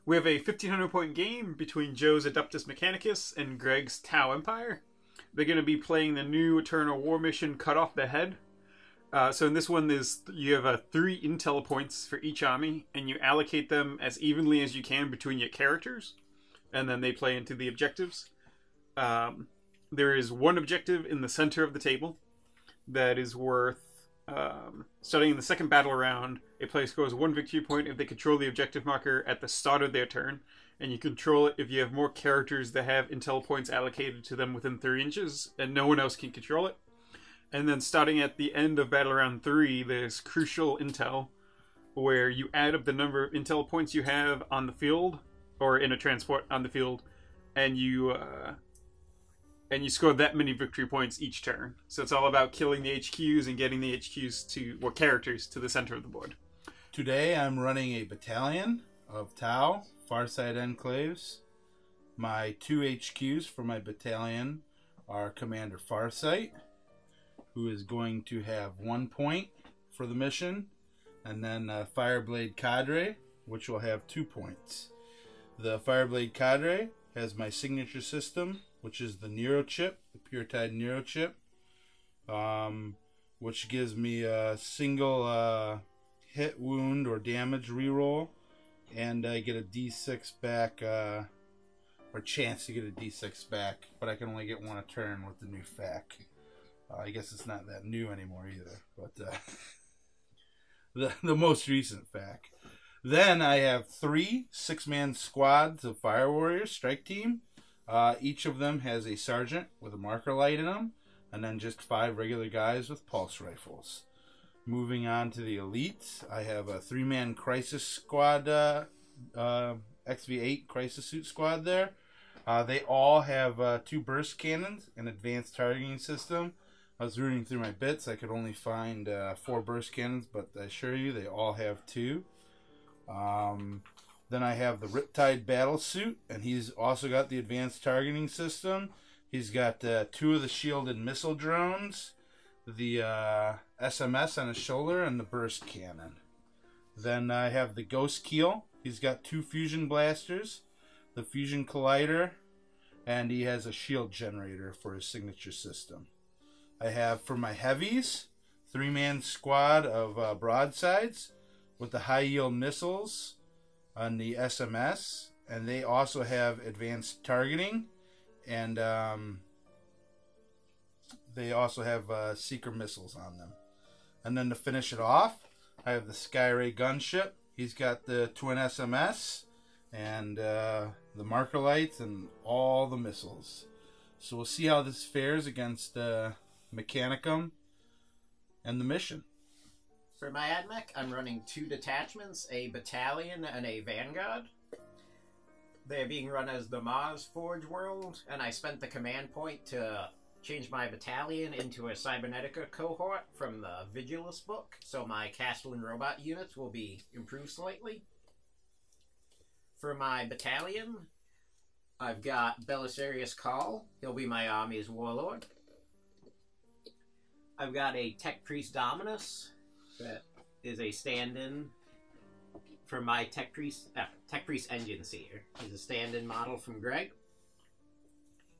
We have a 1,500 point game between Joe's Adeptus Mechanicus and Greg's Tau Empire. They're going to be playing the new Eternal War mission, Cut Off the Head. So in this one, you have 3 intel points for each army, and you allocate them as evenly as you can between your characters, and then they play into the objectives. There is one objective in the center of the table that is worth, starting in the second battle round, a player scores 1 victory point if they control the objective marker at the start of their turn, and you control it if you have more characters that have intel points allocated to them within 3 inches, and no one else can control it. And then starting at the end of battle round 3, there's crucial intel, where you add up the number of intel points you have on the field, or in a transport on the field, and you score that many victory points each turn. So it's all about killing the HQs and getting the HQs or characters to the center of the board. Today I'm running a battalion of Tau, Farsight Enclaves. My 2 HQs for my battalion are Commander Farsight, who is going to have 1 point for the mission, and then Fireblade Cadre, which will have 2 points. The Fireblade Cadre has my signature system, which is the Nero chip, the Pure Tide Nero chip, which gives me a single hit, wound, or damage reroll, and I get a D6 back, or chance to get a D6 back, but I can only get 1 a turn with the new FAC. I guess it's not that new anymore either, but the most recent FAC. Then I have 3 6-man squads of Fire Warriors, Strike Team. Each of them has a sergeant with a marker light in them, and then just 5 regular guys with pulse rifles. Moving on to the elites, I have a 3-man Crisis Squad, XV8 Crisis Suit Squad there. They all have 2 burst cannons, an advanced targeting system. I was rooting through my bits. I could only find 4 burst cannons, but I assure you they all have 2. Then I have the Riptide Battle Suit, and he's also got the advanced targeting system. He's got 2 of the shielded missile drones, the SMS on his shoulder, and the burst cannon. Then I have the Ghost Keel. He's got 2 fusion blasters, the fusion collider, and he has a shield generator for his signature system. I have, for my heavies, 3-man squad of broadsides with the high yield missiles on the SMS, and they also have advanced targeting, and they also have seeker missiles on them. And then to finish it off, I have the Skyray gunship. He's got the twin SMS and the marker lights and all the missiles. So we'll see how this fares against Mechanicum and the mission. For my Ad Mech, I'm running 2 detachments, a battalion and a vanguard. They're being run as the Mars Forge World, and I spent the command point to change my battalion into a Cybernetica cohort from the Vigilus book, so my Castle and Robot units will be improved slightly. For my battalion, I've got Belisarius Call. He'll be my army's warlord. I've got a Tech Priest Dominus that is a stand-in for my Tech Priest Engine Seer. He's a stand-in model from Greg.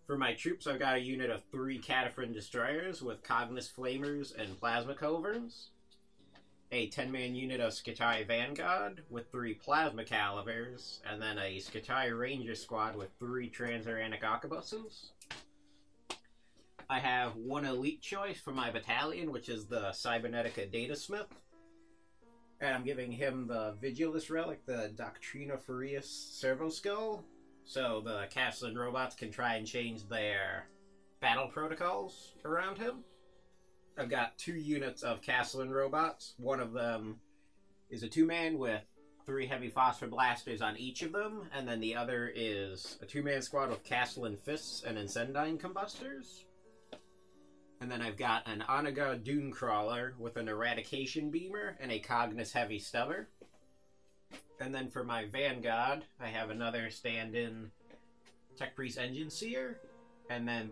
For my troops, I've got a unit of 3 Cataphren Destroyers with Cognis Flamers and Plasma Culverins. A 10-man unit of Skitarii Vanguard with 3 Plasma Calibers, and then a Skitarii Ranger Squad with 3 Transuranic Arquebuses. I have 1 elite choice for my battalion, which is the Cybernetica Datasmith. And I'm giving him the Vigilus relic, the Doctrina Furius Servo Skull, so the Castle and robots can try and change their battle protocols around him. I've got 2 units of Castle and robots. One of them is a 2-man with 3 heavy phosphor blasters on each of them, and then the other is a 2-man squad with Castle and Fists and Incendine Combustors. And then I've got an Onagar Dune Crawler with an Eradication Beamer and a Cognis Heavy Stubber. And then for my Vanguard, I have another stand-in Tech Priest Engine Seer, and then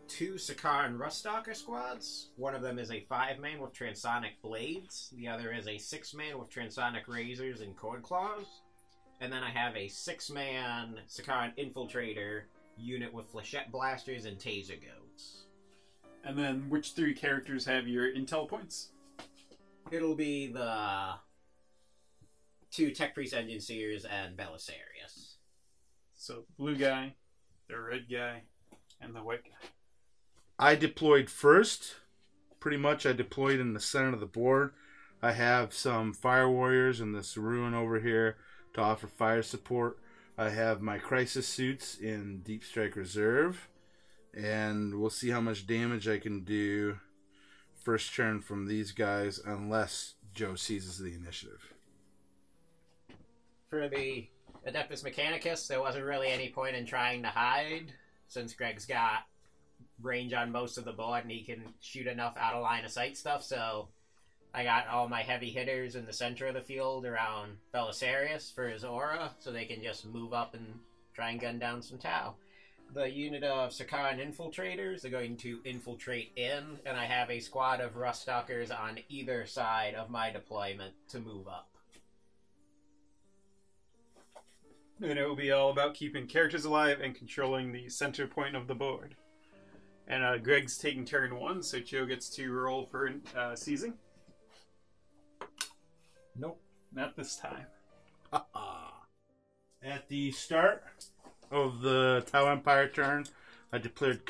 2 Sakaar and Ruststalker squads. One of them is a 5-man with Transonic Blades. The other is a 6-man with Transonic Razors and Cord Claws. And then I have a 6-man Sakaran Infiltrator unit with flechette blasters and taser goats. And then which 3 characters have your intel points? It'll be the 2 Tech Priest Engine Seers and Belisarius. So the blue guy, the red guy, and the white guy. I deployed first. Pretty much I deployed in the center of the board. I have some Fire Warriors in this ruin over here to offer fire support. I have my Crisis Suits in Deep Strike Reserve. And we'll see how much damage I can do first turn from these guys unless Joe seizes the initiative. For the Adeptus Mechanicus, there wasn't really any point in trying to hide, since Greg's got range on most of the board and he can shoot enough out of line of sight stuff, so I got all my heavy hitters in the center of the field around Belisarius for his aura, so they can just move up and try and gun down some Tau. The unit of Sakaran Infiltrators are going to infiltrate in, and I have a squad of Ruststalkers on either side of my deployment to move up. And it will be all about keeping characters alive and controlling the center point of the board. And Greg's taking turn 1, so Joe gets to roll for seizing. Nope. Not this time. At the start of the Tau Empire turn, I declared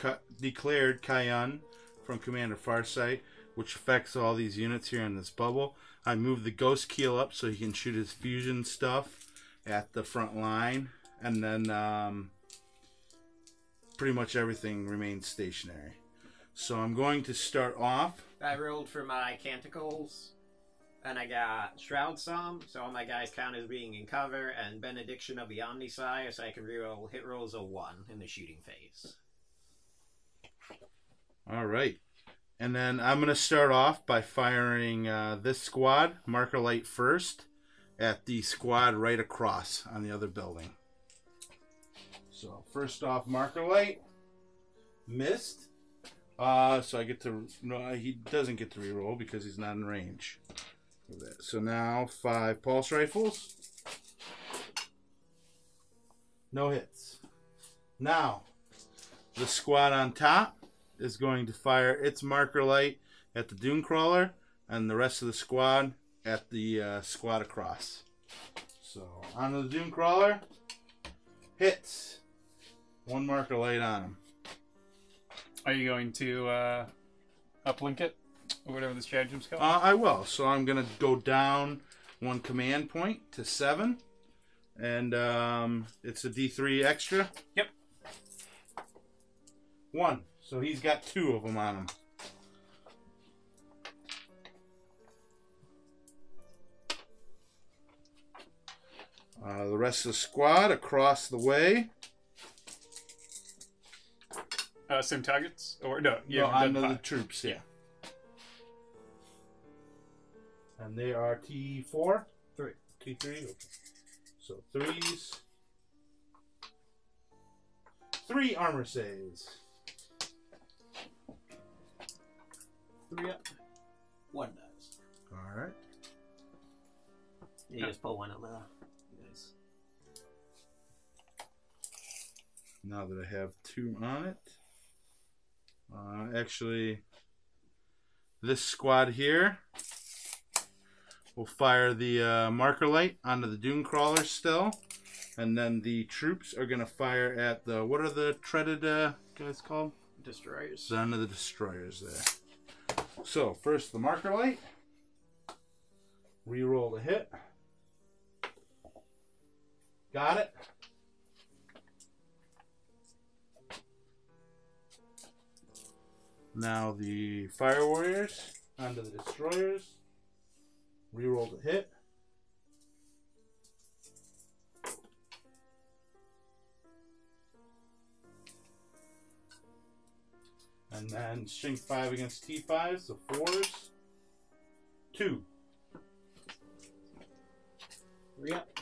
Kayun from Commander Farsight, which affects all these units here in this bubble. I moved the Ghost Keel up so he can shoot his fusion stuff at the front line, and then pretty much everything remains stationary. So I'm going to start off. I rolled for my Canticles, and I got Shroud Psalm, so all my guys count as being in cover, and Benediction of the Omnisire, so I can reroll hit rolls of 1 in the shooting phase. All right. And then I'm going to start off by firing this squad, Marker Light first, at the squad right across on the other building. So first off, Marker Light. Missed. So I get to... No, he doesn't get to reroll because he's not in range. So now 5 pulse rifles. No hits. Now, the squad on top is going to fire its Marker Light at the Dune Crawler, and the rest of the squad at the squad across. So, onto the Dune Crawler. Hits. 1 Marker Light on him. Are you going to uplink it? Or whatever the stratagem's called? I will. So I'm going to go down 1 command point to 7. And it's a D3 extra. Yep. 1. So he's got 2 of them on him. The rest of the squad across the way. Same targets? Or no, No, onto the troops, yeah. And they are T4? 3. T3? Okay. So 3s. 3 armor saves. 3 up. 1 dies. Alright. You just pull 1 of the guys. Now that I have 2 on it. Actually, this squad here will fire the Marker Light onto the Dune Crawler still. And then the troops are going to fire at the... What are the treaded guys called? Destroyers. Onto the destroyers there. So, first the Marker Light. Reroll the hit. Got it. Now the Fire Warriors onto the destroyers. Reroll the hit. And then strength 5 against T5, so 4s. 2. 3 up.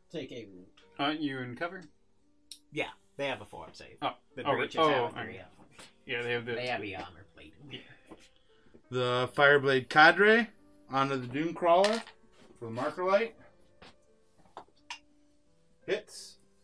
Take a wound. Aren't you in cover? Yeah, they have a 4 save. Oh, The oh, breaches oh, have a oh, 3 up. Yeah, they have the... They have the armor plating. Yeah. The Fireblade Cadre onto the Dune Crawler for the Marker Light.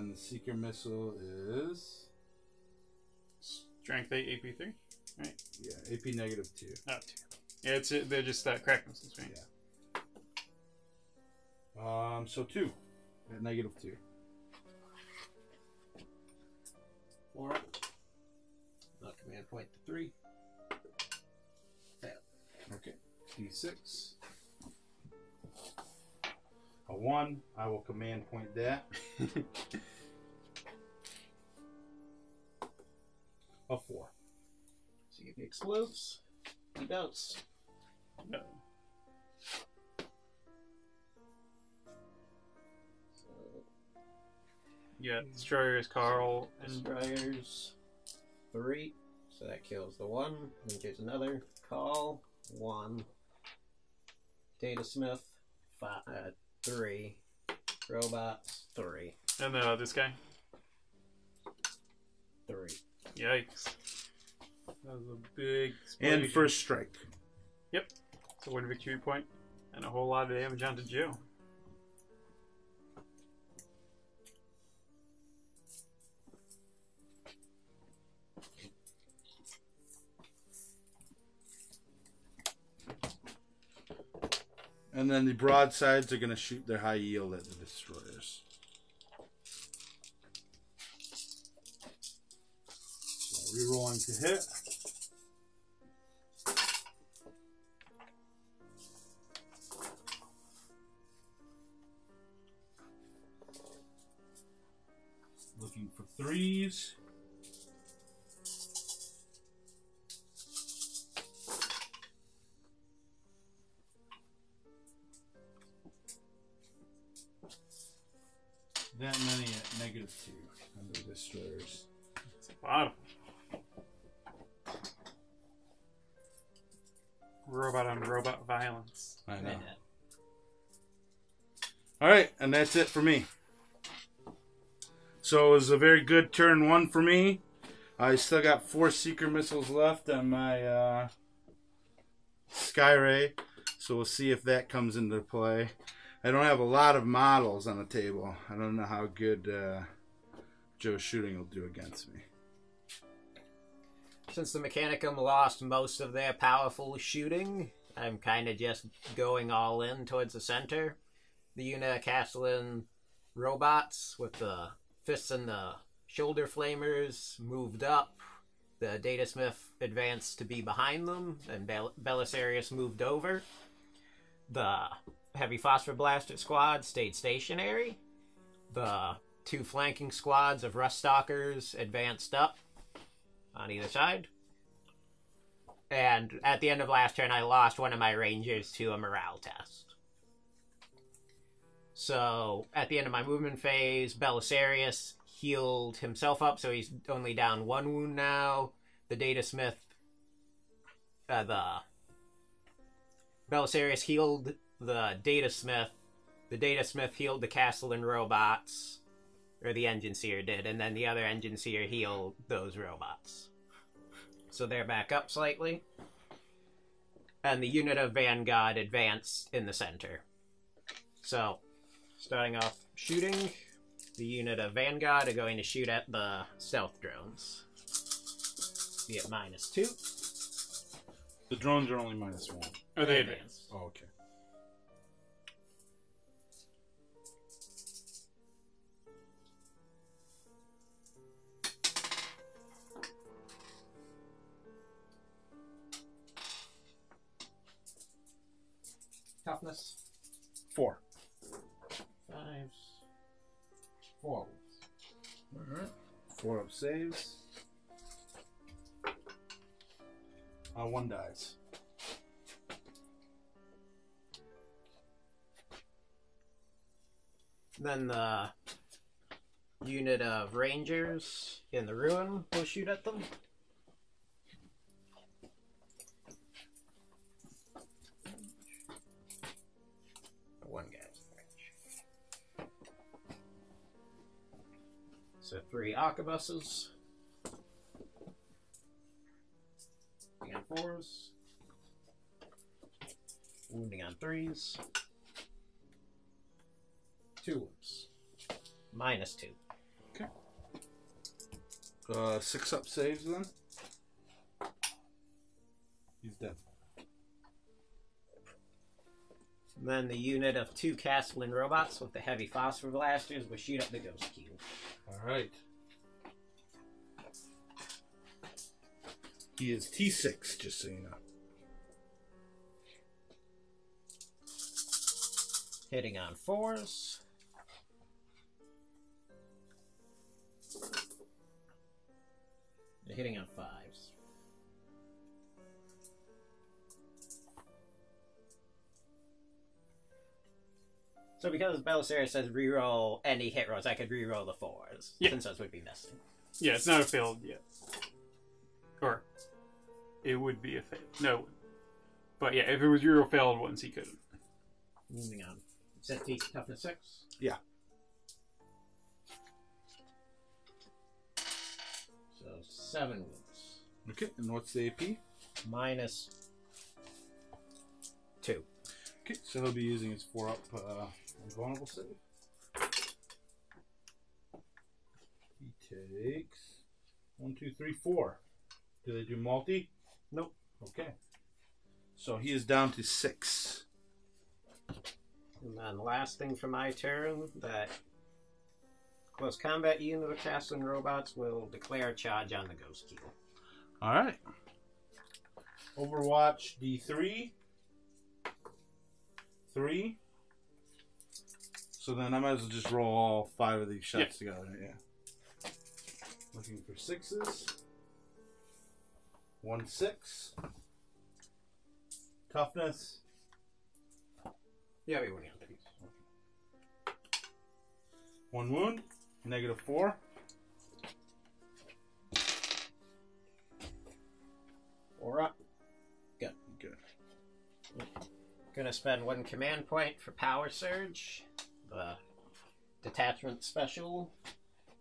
then the Seeker Missile is... Strength 8, AP 3. Right. Yeah, AP -2. Oh, 2. Yeah, they're just crack missiles, right? Yeah. So 2 at -2. 4. Not command point to 3. Fail. Okay. D6. A 1. I will command point that. A 4. So if he explodes, he does. No. So, Yeah, Destroyers, Carl, and Destroyers 3. So that kills the 1. Then there's another call. 1. Data Smith 3. Robots 3. and this guy. 3. Yikes. That was a big explosion. And first strike. Yep. So 1 victory point and a whole lot of damage onto Joe. And then the broadsides are going to shoot their high yield at the destroyers. So rerolling to hit. Looking for 3s. That many at -2 on the destroyers. It's a lot of them. Robot on robot violence. I know. Alright, and that's it for me. So it was a very good turn 1 for me. I still got 4 Seeker Missiles left on my Skyray. So we'll see if that comes into play. I don't have a lot of models on the table. I don't know how good Joe's shooting will do against me. Since the Mechanicum lost most of their powerful shooting, I'm kind of just going all in towards the center. The unit of Castellan robots with the fists and the shoulder flamers moved up. The Datasmith advanced to be behind them, and Belisarius moved over. The Heavy Phosphor Blaster squad stayed stationary. The 2 flanking squads of Rust Stalkers advanced up on either side. And at the end of last turn, I lost one of my Rangers to a morale test. So, at the end of my movement phase, Belisarius healed himself up, so he's only down 1 wound now. The Datasmith... the Belisarius healed the Datasmith. The Datasmith healed the Castellan robots, or the Engine Seer did, and then the other Engine Seer healed those robots. So they're back up slightly. And the unit of Vanguard advanced in the center. So, starting off shooting, the unit of Vanguard are going to shoot at the stealth drones. Be at -2. The drones are only -1. Are they advanced? Oh, okay. Toughness. 4. 5s. 4. Alright. 4 up saves. 1 dies. Then the unit of Rangers in the ruin will shoot at them. One guy's in range. So 3 arquebuses. And 4s. Wounding on 3s. 2 wounds. -2. 6 up saves then. He's dead. And then the unit of 2 Castellan robots with the heavy phosphor blasters will shoot up the ghost cube. Alright. He is T6, just so you know. Hitting on 4s. Hitting on 5s. So because Belisarius says reroll any hit rolls, I could reroll the 4s. Yeah. Since those would be missing. Yeah, it's not a failed yet. Or it would be a fail. No. But yeah, if it was your failed ones, he couldn't. Moving on. Set T toughness 6. Yeah. So 7 wounds. Okay, and what's the AP? Minus 2. Okay, so he'll be using his 4 up invulnerable save. He takes 1, 2, 3, 4. Do they do multi? Nope. Okay. So he is down to 6. And then last thing for my turn, that close combat unit of Castellan robots will declare a charge on the ghost cube. Alright. Overwatch D3. 3. So then I might as well just roll all 5 of these shots together. Yeah. Looking for 6s. 1 6. Toughness. Yeah, we went on these. 1 wound. Negative 4. Or up. Good. Good. Gonna spend 1 command point for Power Surge, the detachment special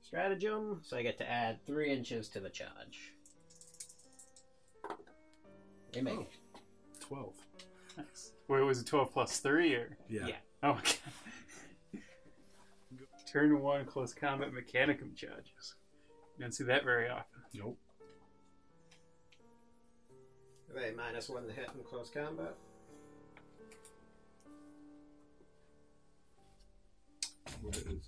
stratagem, so I get to add 3 inches to the charge. They make it. 12. Nice. Wait, was it 12 plus 3 or? Yeah. Yeah. Oh, okay. Turn 1 close combat mechanicum charges. You don't see that very often. Nope. Are they minus 1 to hit in close combat? What is it?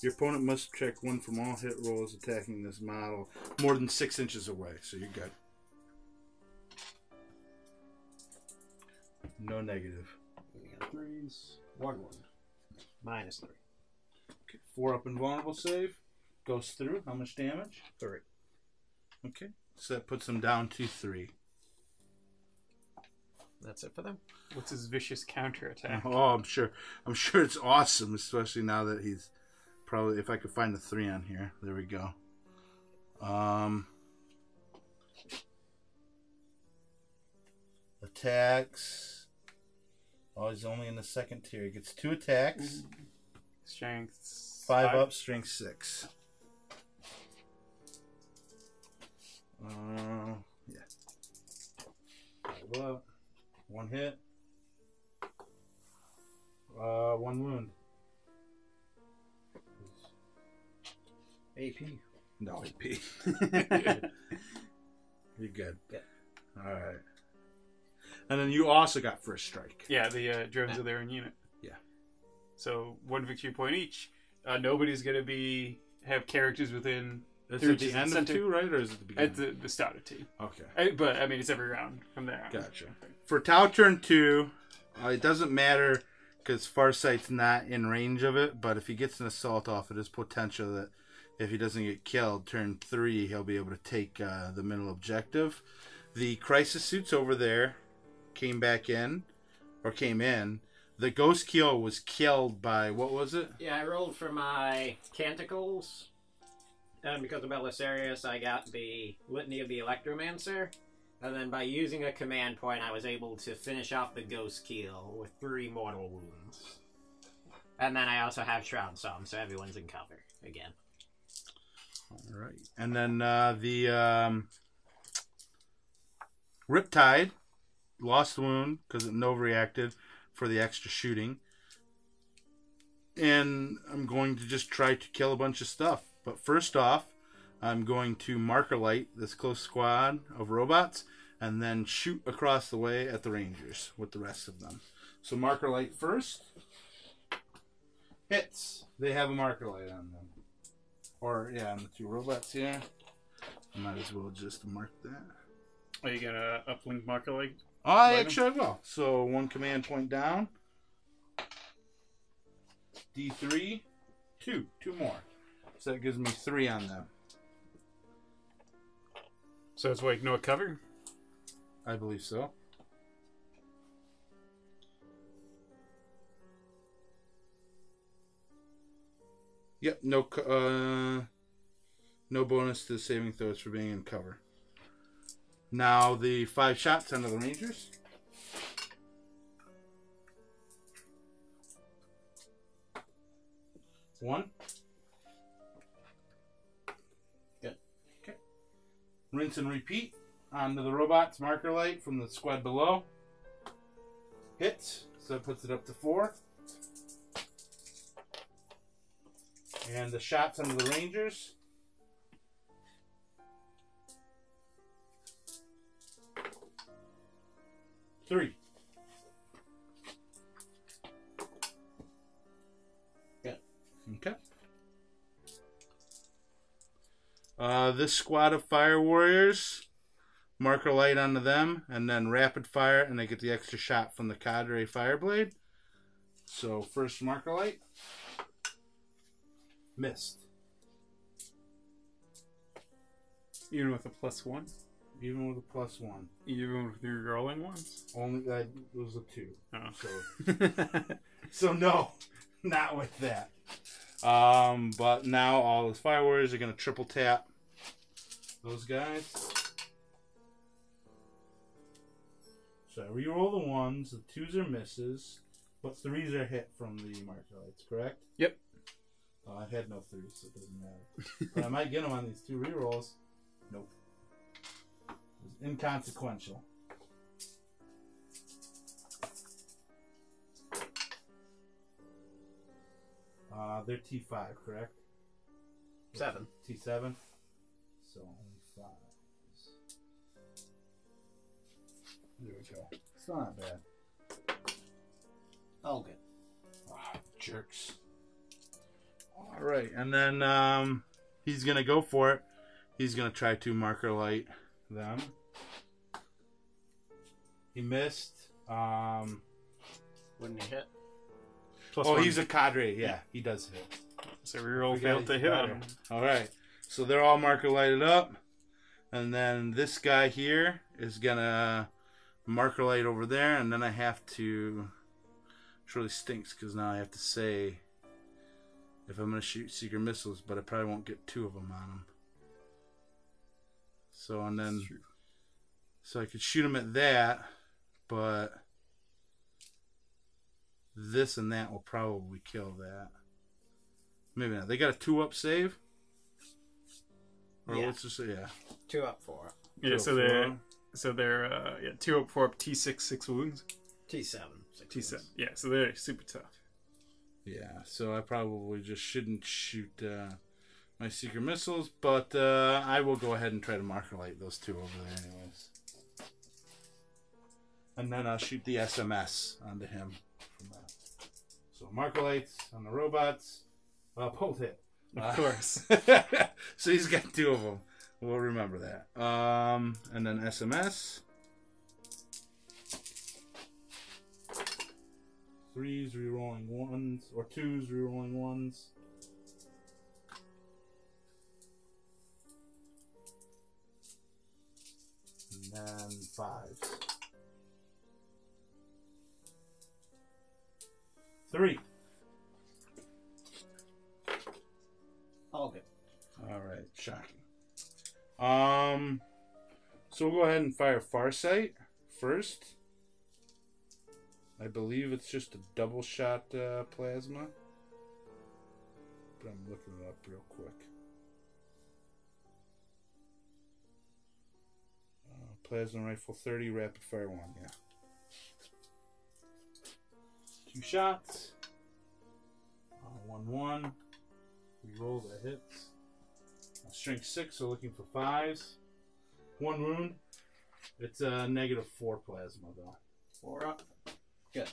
Your opponent must check 1 from all hit rolls attacking this model more than 6 inches away, so you're good. No negative. We got 3s. 1 1. Minus 3. Okay, 4 up invulnerable save. Goes through. How much damage? 3. Okay, so that puts him down to 3. That's it for them. What's his vicious counterattack? Oh, I'm sure it's awesome, especially now that he's probably, if I could find the 3 on here. There we go. Attacks. Oh, he's only in the 2nd tier. He gets 2 attacks. Strength 5 up, strength 6. Yeah. 5 up. 1 hit. 1 wound. AP. No AP. You're good. Yeah. Alright. And then you also got first strike. Yeah, the drones are their own unit. Yeah. So 1 victory point each. Nobody's going to have characters within... It's 3 at the inches end of center. 2, right? Or is it the beginning? At the start of 2. Okay. But, I mean, it's every round from there on. Gotcha. For Tau turn 2, it doesn't matter because Farsight's not in range of it, but if he gets an assault off, it is potential that if he doesn't get killed, turn 3, he'll be able to take the middle objective. The crisis suits over there came in. The Ghost Keel was killed by, what was it? Yeah, I rolled for my Canticles. And because of Belisarius, I got the Litany of the Electromancer. And then by using a command point, I was able to finish off the Ghost Keel with 3 mortal wounds. And then I also have Shroud Psalm, so everyone's in cover again. Alright. And then the Riptide lost wound because it Nova reacted for the extra shooting. And I'm going to just try to kill a bunch of stuff. But first off, I'm going to marker light this close squad of robots and then shoot across the way at the Rangers with the rest of them. So marker light first. Hits. They have a marker light on them. Or, yeah, on the two robots here. I might as well just mark that. Are you gonna uplink marker light? I actually will. So one command point down. D3. Two more. So that gives me 3 on them. So it's like no cover? I believe so. Yep, no bonus to the saving throws for being in cover. Now the 5 shots onto the Rangers. One. Good. Okay. Rinse and repeat onto the robots. Marker light from the squad below. Hits, so it puts it up to 4. And the shots onto the Rangers. Three. Good. Okay. This squad of fire warriors, marker light onto them, and then rapid fire, and they get the extra shot from the cadre fireblade. So first marker light. Missed. Even with a +1? Even with a +1. Even with your rolling ones? Only that was a 2. Oh. So no, not with that. But now all his fire warriors are gonna triple tap those guys. So I reroll the 1s, the 2s are misses, but 3s are hit from the marker lights, correct? Yep. I had no 3s, so it doesn't matter. But I might get them on these 2 rerolls. Nope. It was inconsequential. They're T5, correct? 7. T7. So only 5s. There we go. It's not bad. All good. Oh, jerks. All right, and then he's gonna go for it. He's gonna try to marker light them. He missed. Wouldn't he hit? +1. He's a cadre. Yeah, he does hit. So reroll failed to hit on him. All right, so they're all marker lighted up, and then this guy here is gonna marker light over there, and then I have to. Which really stinks because now I have to say if I'm gonna shoot secret missiles, but I probably won't get 2 of them on them. So and then, so I could shoot them at that, but this and that will probably kill that. Maybe not. They got a 2-up save. Or Yeah. let's just say 2 up, 4 up. Yeah, 2 up, so 4 they're up. 2 up, 4 up, T6, 6 wounds. T7. 6 T7. wounds. Yeah, so they're super tough. Yeah, so I probably just shouldn't shoot my secret missiles, but I will go ahead and try to marker light those 2 over there anyways. And then I'll shoot the SMS onto him from that. So marker lights on the robots. Both hit. Of course. So he's got 2 of them. We'll remember that. And then SMS. 3s rerolling 1s, or 2s rerolling 1s. And then 5s. 3. All good. All right, shocking. So we'll go ahead and fire Farsight first. I believe it's just a double shot plasma. But I'm looking it up real quick. Plasma rifle 30, rapid fire 1, yeah. 2 shots. 1/1. Reroll, that hits. Strength 6, so looking for 5s. 1 wound. It's a -4 plasma, though. 4 up. Good.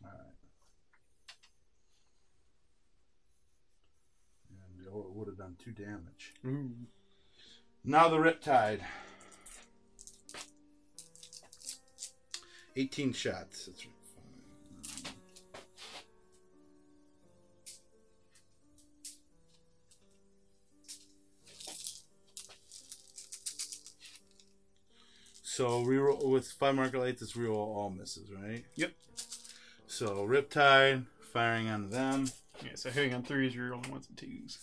Alright. And it would have done 2 damage. Ooh. Now the Riptide. 18 shots. That's right. So reroll with 5 marker lights. It's reroll all misses, right? Yep. So Riptide firing on them. Yeah, so hitting on 3s, you're rolling 1s and 2s.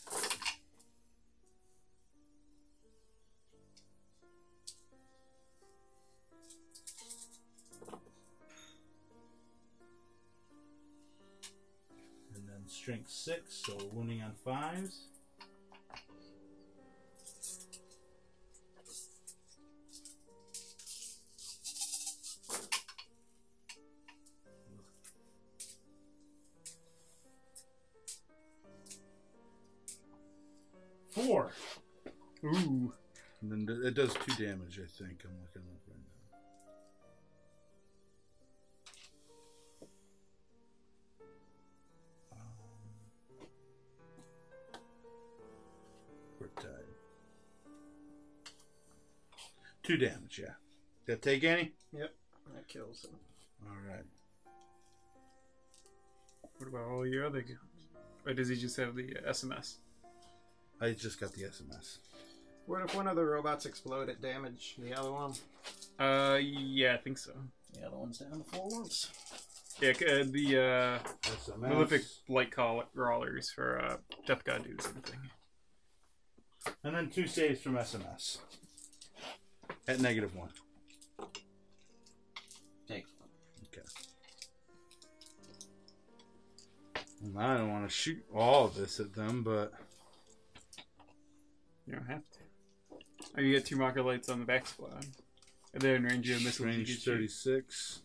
And then strength 6, so wounding on 5s. Four. Ooh. And then it does 2 damage, I think. I'm looking up right now. Riptide. 2 damage, yeah. Did that take any? Yep. That kills him. Alright. What about all your other guns? Or does he just have the SMS? I just got the SMS. What if one of the robots explode at damage the other one? Yeah, I think so. The other one's down to 4 once. Yeah, the SMS. Malefic light crawlers for Death God do the same thing. And then 2 saves from SMS. At -1. Take. Okay. And I don't want to shoot all of this at them, but... You don't have to. Oh, you get 2 marker lights on the back squad. And they're in range of missiles. Range 36.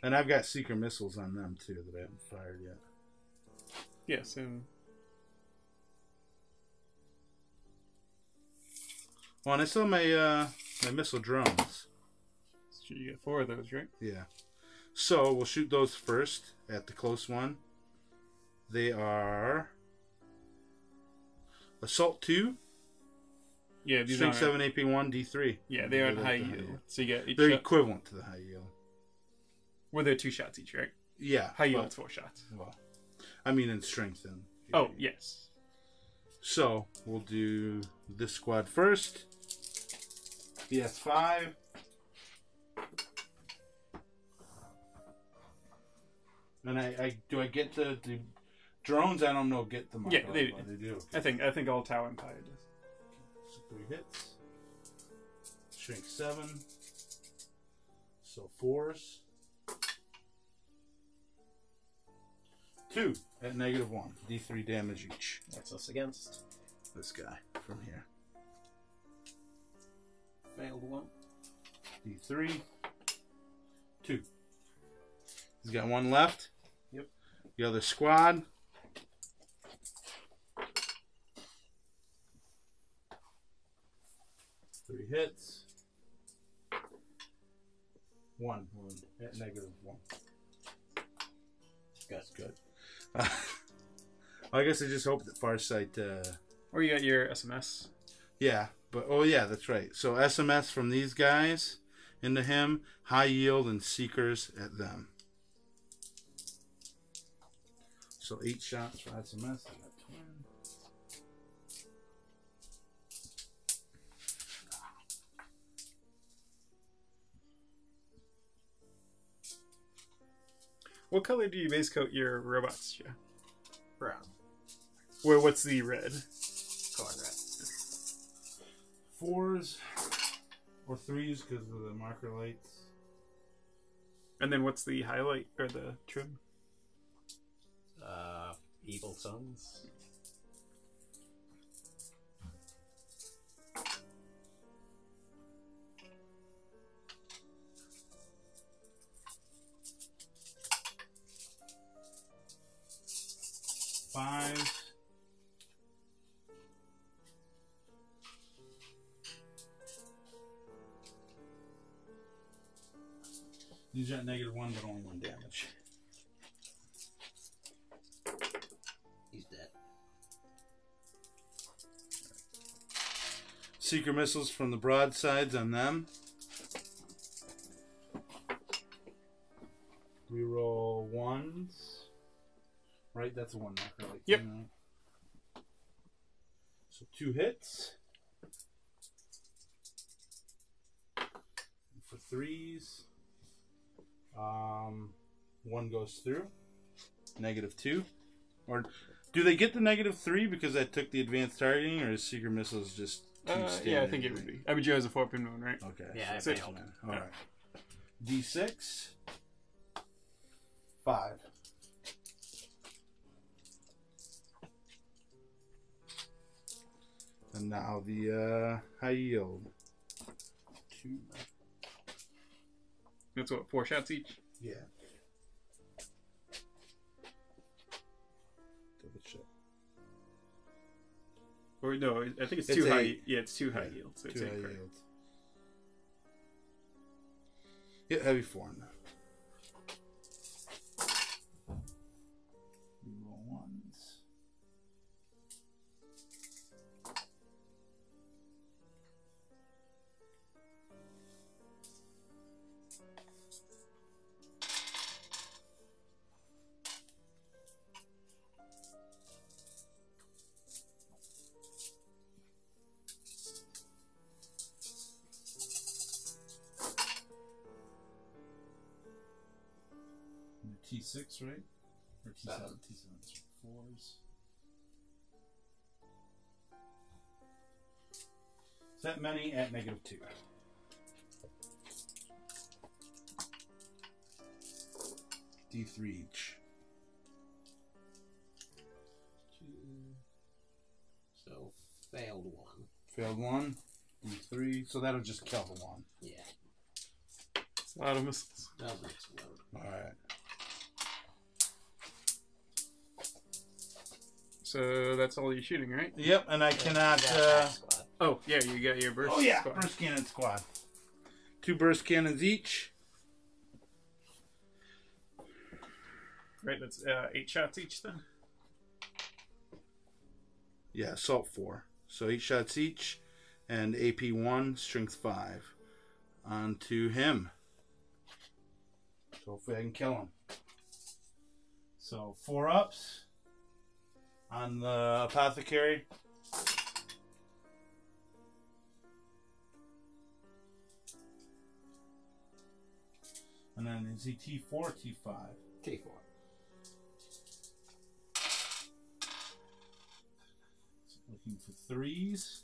And I've got secret missiles on them, too, that I haven't fired yet. Yeah, so... Well, and I still have my, my missile drones. So you get 4 of those, right? Yeah. So, we'll shoot those first at the close one. They are... Assault 2. Yeah, these Strength are 7, AP 1, D3. Yeah, they aren't They're high the yield. So you get each They're shot. equivalent to the high yield. Well, they're 2 shots each, right? Yeah. High yield is 4 shots. Well, I mean in strength and... Oh, yes. So, we'll do this squad first. He has 5. And I get the drones? I don't know. Get the marker. Yeah, they do. Okay. I think all Tau Empire does. So 3 hits. Strength 7. So 4s. 2 at -1. D3 damage each. What's us against? This guy from here. Failed 1. D3. 2. He's got 1 left. Yep. The other squad. Three hits. 1 wound at -1. That's good. I guess I just hope that Farsight... Or you got your SMS. Yeah, but... Oh, yeah, that's right. So SMS from these guys into him. High yield and seekers at them. So 8 shots for SMS. I got 20. What color do you base coat your robots, Joe? Brown. Well, what's the red? Corn red. 4s or 3s because of the marker lights. And then what's the highlight or the trim? Evil Sons. 5. These are at -1, but only 1 damage. He's dead. Seeker missiles from the broadsides on them. Reroll 1s. Right, that's a 1 marker. Right? Yep. So 2 hits. For 3s. 1 goes through. -2. Or do they get the -3 because I took the advanced targeting, or is Seeker missiles just too standard? Yeah, I think it would be. I mean, Joe has a 4-pin one, right? Okay. Yeah, I so failed. all right. D6. 5. And now the high yield. 2. That's what, 4 shots each? Yeah. Double check. Or no, I think it's It's 2 high. 8. Yeah, it's 2 high yields. So 2 it's high 8 per. yields. Yeah, heavy 4 now. Roll 1s. T6, right? Or T7? Seven. T7, 4s. Is that many at -2? D3 each. 2. So, failed 1. Failed 1. D3. So that'll just kill the 1. Yeah. It's a lot of missiles. Doesn't explode. Alright. So that's all you're shooting, right? Yep, and I cannot. Squad. Oh, yeah, you got your burst. Oh yeah, squad. burst cannon squad. 2 burst cannons each. Right, that's 8 shots each then. Yeah, assault 4. So 8 shots each, and AP 1, strength 5. On to him. So hopefully I can kill him. So 4 ups on the apothecary. And then is he T4 or T5? T4. Looking for 3s.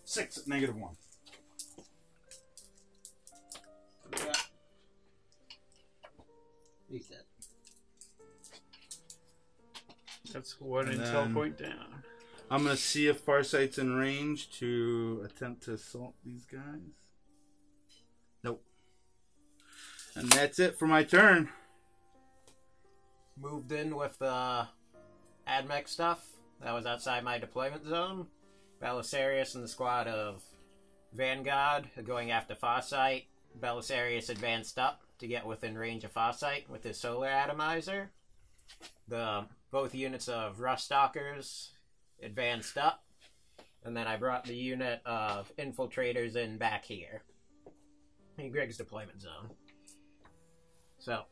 Six at -1. Yeah. He's dead. That's 1 And intel then- point down. I'm gonna see if Farsight's in range to attempt to assault these guys. Nope. And that's it for my turn. Moved in with the Ad Mech stuff. That was outside my deployment zone. Belisarius and the squad of Vanguard are going after Farsight. Belisarius advanced up to get within range of Farsight with his solar atomizer. Both units of Ruststalkers advanced up. And then I brought the unit of infiltrators in back here. In Greg's deployment zone. So,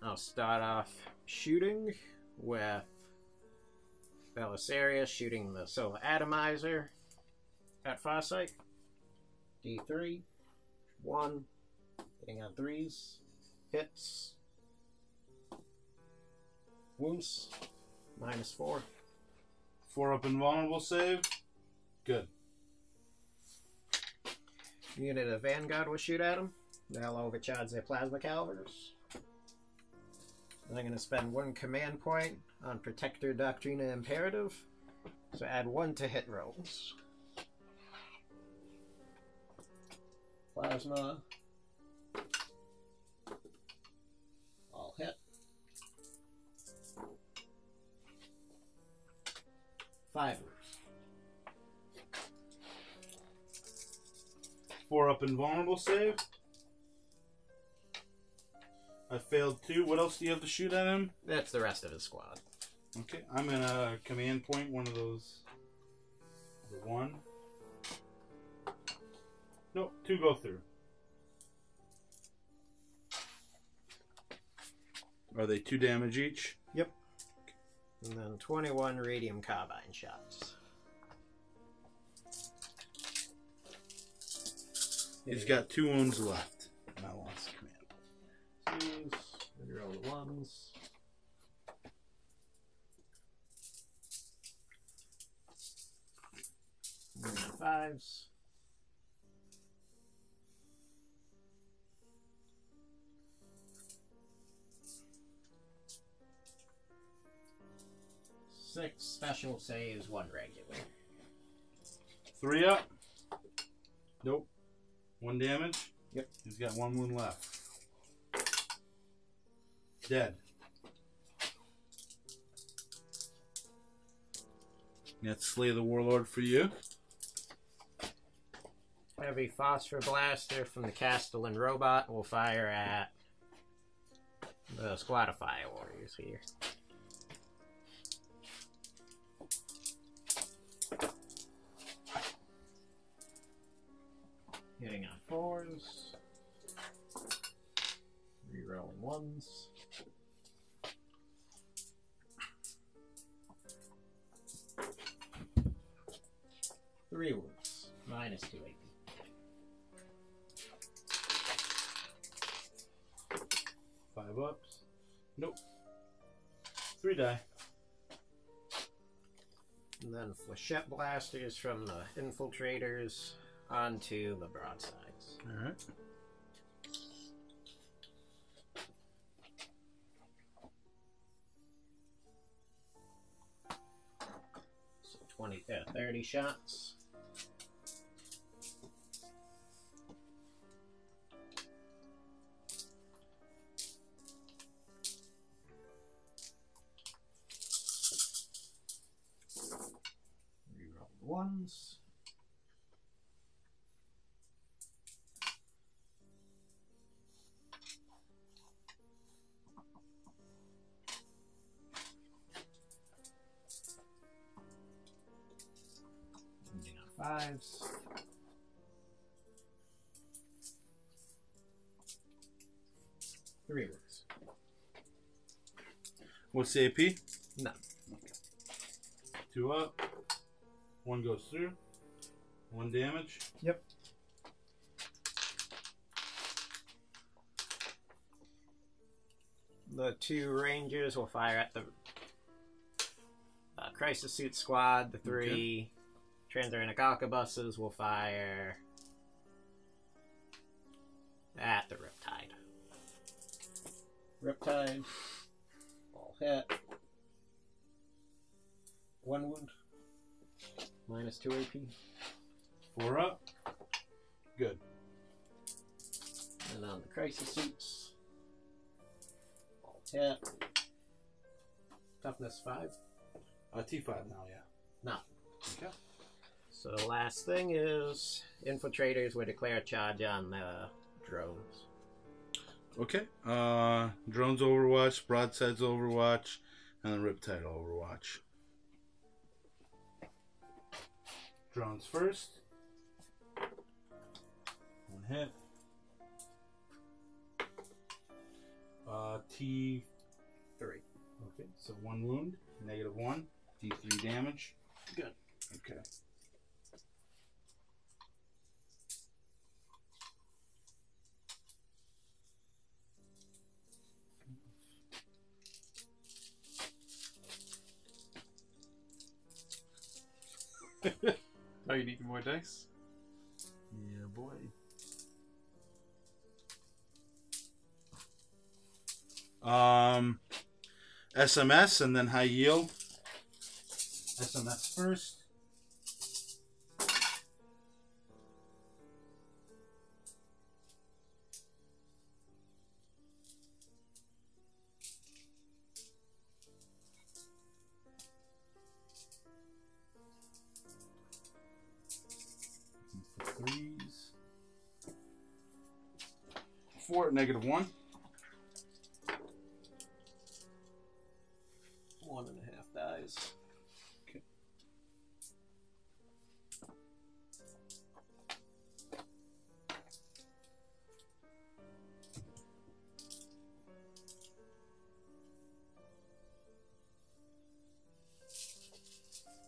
I'll start off shooting with Belisarius shooting the solar atomizer at Farsight. D3. 1. Hitting on 3s. Hits. Wounds. -4. 4 up invulnerable save. Good. Unit of Vanguard will shoot at him. They'll overcharge their plasma calibers. I'm going to spend 1 command point on Protector Doctrina Imperative. So add 1 to hit rolls. plasma. All hit. 5 wounds. 4 up invulnerable save. I failed 2. What else do you have to shoot at him? That's the rest of his squad. Okay, I'm gonna command point one of those. The 1. Nope, 2 go through. Are they 2 damage each? Yep. And then 21 radium carbine shots. He's got 2 wounds left. And I lost command. And roll the 1s. And the 5s. Six special saves, 1 regular. 3 up. Nope. 1 damage. Yep. He's got 1 wound left. Dead. That's Slay the Warlord for you. Heavy phosphor blaster from the Castellan robot will fire at the squad of fire warriors here. Hitting on 4s. Rerolling 1s. Three wounds. Minus 2 AP. Five ups. Nope. 3 die. And then flechette blasters from the infiltrators onto the broadsides. Alright. So 30 shots. Reroll the 1s. Ending on 5s. Three wounds. What's the AP? No. 2 up. 1 goes through. 1 damage. Yep. The 2 rangers will fire at the crisis suit squad. The 3 transuranic arquebuses will fire at the Riptide. Riptide. All hit. 1 wound. Minus 2 AP. 4 up. Good. And on the crisis suits. All hit. Toughness 5. T5 now, yeah. No. Okay. So the last thing is infiltrators will declare a charge on the drones. Okay. Drones Overwatch, Broadsides Overwatch, and then Riptide Overwatch. Drones first. 1 hit. T3. Okay, so 1 wound, -1. D3 damage. Good. Okay. Oh, you need more dice? Yeah, boy. SMS and then high yield. SMS first. 3s. 4 at -1. 1.5 dies. Okay.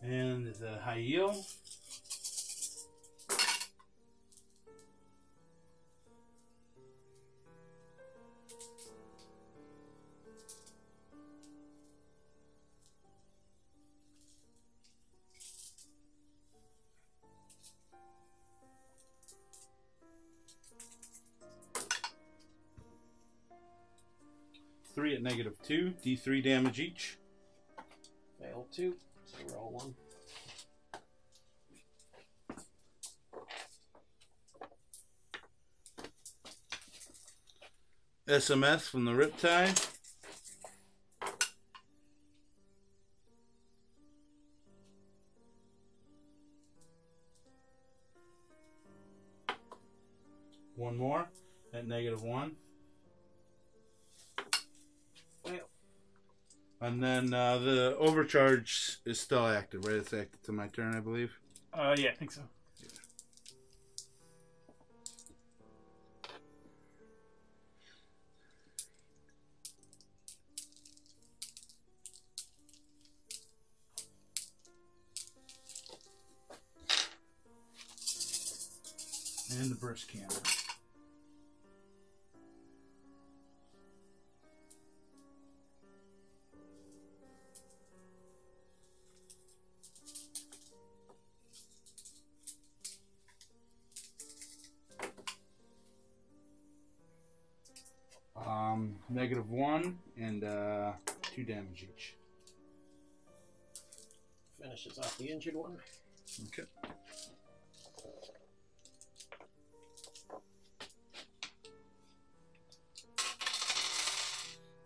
And the high yield. Three at -2, D3 damage each. Fail 2, so roll 1. SMS from the Riptide. One more at -1. Fail. And then the overcharge is still active, right? It's active to my turn, I believe. Yeah, I think so. And the burst cannon. -1 and 2 damage each. Finishes off the injured one. Okay.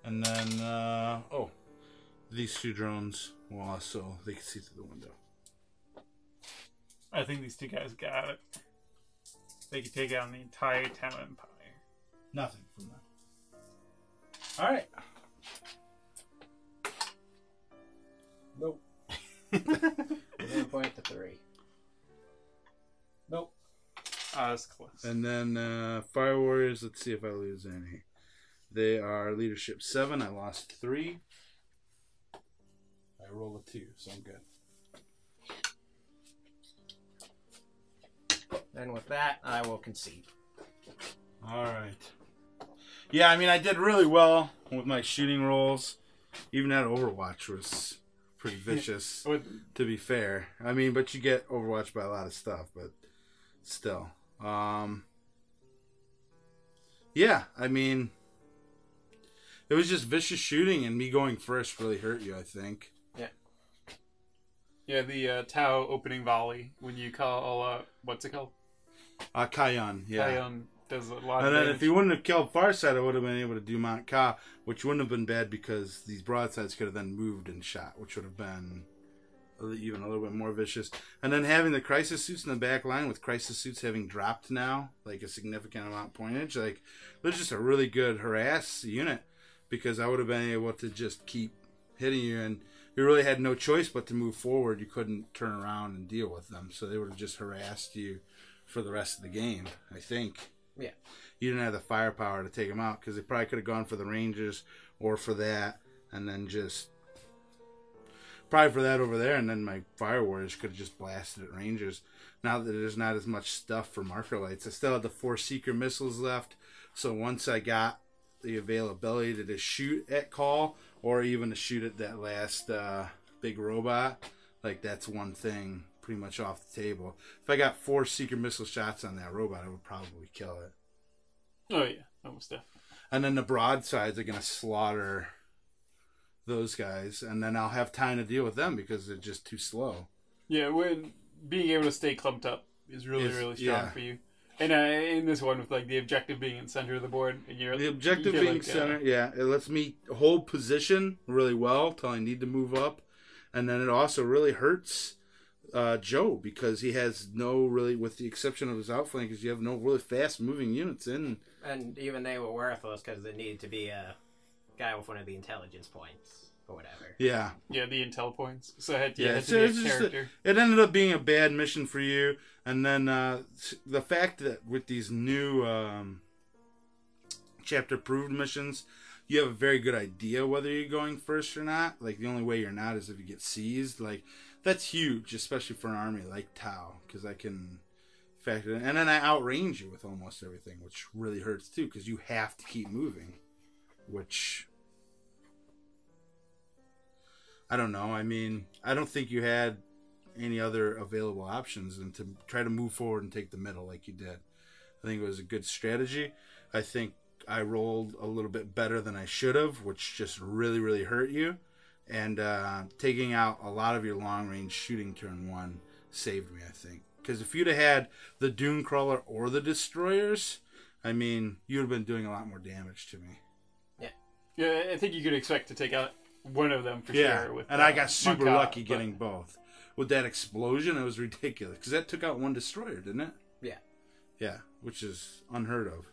And then, oh, these 2 drones will also, they can see through the window. I think these 2 guys got it. They could take out the entire town empire. Nothing from them. Alright. Nope. 1 point to 3. Nope. That's close. And then Fire Warriors, let's see if I lose any. They are leadership 7. I lost 3. I roll a 2, so I'm good. And with that, I will concede. Alright. Yeah, I mean, I did really well with my shooting rolls. Even that Overwatch was pretty vicious, to be fair. I mean, but you get overwatched by a lot of stuff, but still. Yeah, I mean, it was just vicious shooting, and me going first really hurt you, I think. Yeah. Yeah, the Tau opening volley, when you call, what's it called? Kion, yeah. Kion does a lot of And then damage. if you wouldn't have killed Farsight, I would have been able to do Mount Ka, which wouldn't have been bad because these broadsides could have then moved and shot, which would have been even a little bit more vicious. And then having the crisis suits in the back line, with crisis suits having dropped now, like a significant amount of pointage, like, there's just a really good harass unit, because I would have been able to just keep hitting you, and you really had no choice but to move forward. You couldn't turn around and deal with them, so they would have just harassed you for the rest of the game, I think. Yeah. You didn't have the firepower to take them out, because they probably could have gone for the Rangers or for that, and then just probably for that over there, and then my Fire Warriors could have just blasted at Rangers. Now that there's not as much stuff for marker lights, I still had the 4 Seeker missiles left, so once I got the availability to just shoot at call, or even to shoot at that last big robot, like, that's one thing pretty much off the table. If I got 4 Seeker missile shots on that robot, I would probably kill it. Oh, yeah. Almost definitely. And then the broadsides are going to slaughter those guys, and then I'll have time to deal with them because they're just too slow. Yeah, when being able to stay clumped up is really strong yeah. for you. And in this one, with like the objective being in the center of the board, and the objective being center, yeah, it lets me hold position really well till I need to move up, and then it also really hurts Joe, because he has no really, with the exception of his outflankers, you have no really fast moving units in. And even they were worthless because there needed to be a guy with one of the intelligence points or whatever. Yeah. Yeah, the intel points. So it had, Yeah, had to so be a character. it ended up being a bad mission for you, and then the fact that with these new chapter approved missions, you have a very good idea whether you're going first or not. Like, the only way you're not is if you get seized. Like, that's huge, especially for an army like Tau, because I can factor in. And then I outrange you with almost everything, which really hurts too, because you have to keep moving. Which, I don't know. I mean, I don't think you had any other available options than to try to move forward and take the middle like you did. I think it was a good strategy. I think I rolled a little bit better than I should have, which just really, really hurt you. And taking out a lot of your long-range shooting turn 1 saved me, I think. Because if you'd have had the Dune Crawler or the Destroyers, I mean, you'd have been doing a lot more damage to me. Yeah, I think you could expect to take out one of them for Yeah, sure. With, and I got super Monka, lucky getting both. With that explosion, it was ridiculous. Because that took out one Destroyer, didn't it? Yeah. Yeah, which is unheard of.